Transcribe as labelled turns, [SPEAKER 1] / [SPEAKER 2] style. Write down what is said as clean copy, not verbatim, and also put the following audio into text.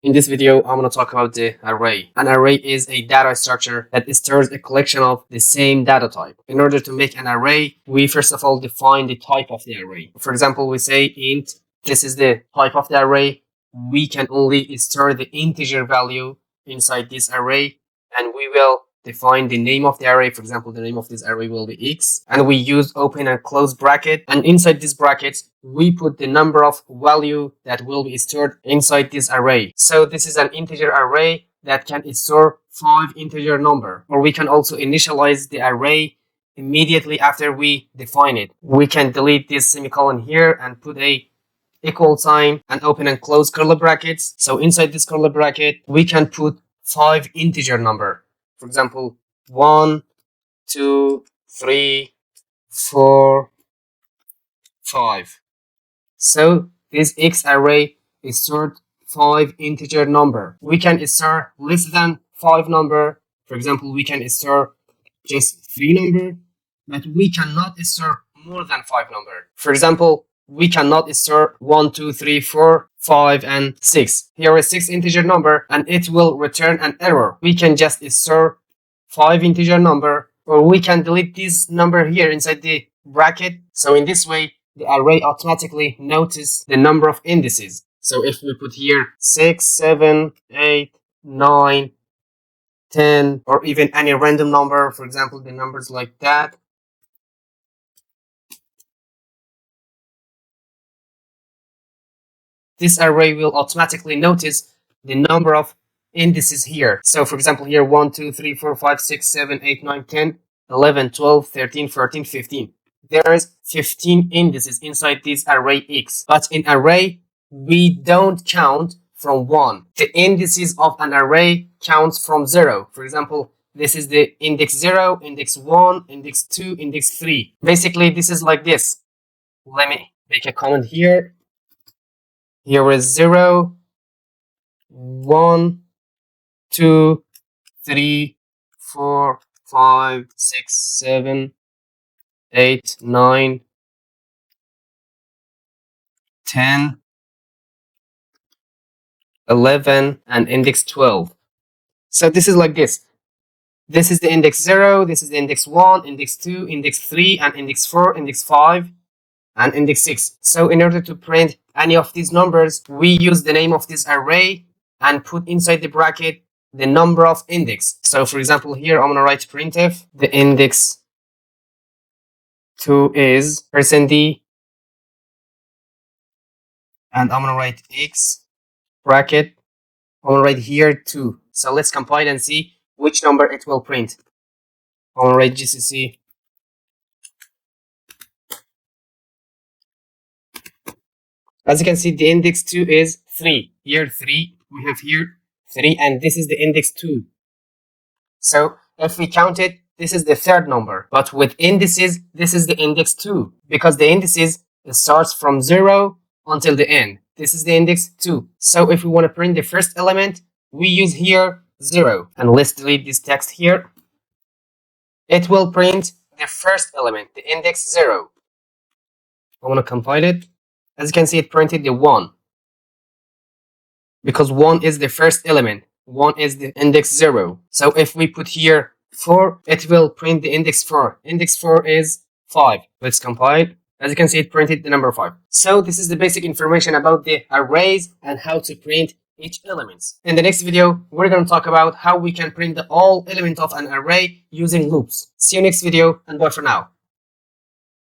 [SPEAKER 1] In this video, I'm going to talk about the array. An array is a data structure that stores a collection of the same data type. In order to make an array, we first of all define the type of the array. For example, we say int, this is the type of the array. We can only store the integer value inside this array, and we will define the name of the array. For example, the name of this array will be x, and we use open and close bracket, and inside this bracket we put the number of value that will be stored inside this array. So this is an integer array that can store 5 integer number, or we can also initialize the array immediately after we define it. We can delete this semicolon here and put a equal sign and open and close curly brackets. So inside this curly bracket we can put 5 integer number. For example, 1, 2, 3, 4, 5. So this X array is stored 5 integer number. We can store less than 5 number. For example, we can store just 3 number, but we cannot store more than 5 number. For example, we cannot store 1, 2, 3, 4, 5, and 6. Here is 6 integer number, and it will return an error. We can just store 5 integer number, or we can delete this number here inside the bracket. So in this way, the array automatically notices the number of indices. So if we put here 6, 7, 8, 9, 10, or even any random number, for example, the numbers like that, this array will automatically notice the number of indices here. So for example, here 1, 2, 3, 4, 5, 6, 7, 8, 9, 10, 11, 12, 13, 14, 15. There is 15 indices inside this array X. But in array, we don't count from 1. The indices of an array counts from 0. For example, this is the index 0, index 1, index 2, index 3. Basically, this is like this. Let me make a comment here. Here is 0, 1, 2, 3, 4, 5, 6, 7, 8, 9, 10, 11, and index 12. So this is like this. This is the index 0, this is the index 1, index 2, index 3, and index 4, index 5, and index 6. So in order to print any of these numbers, we use the name of this array and put inside the bracket the number of index. So for example, here I'm going to write printf. The index 2 is %d, and I'm going to write x bracket. I'm going to write here 2. So let's compile and see which number it will print. I'm going to write gcc As you can see, the index 2 is 3. Here 3, we have here 3, and this is the index 2. So if we count it, this is the third number. But with indices, this is the index 2, because the indices starts from 0 until the end. This is the index 2. So if we want to print the first element, we use here 0. And let's delete this text here. It will print the first element, the index 0. I want to compile it. As you can see, it printed the 1. Because 1 is the first element. 1 is the index 0. So if we put here 4, it will print the index 4. Index 4 is 5. Let's compile. As you can see, it printed the number 5. So this is the basic information about the arrays and how to print each element. In the next video, we're going to talk about how we can print the all element of an array using loops. See you next video, and bye for now.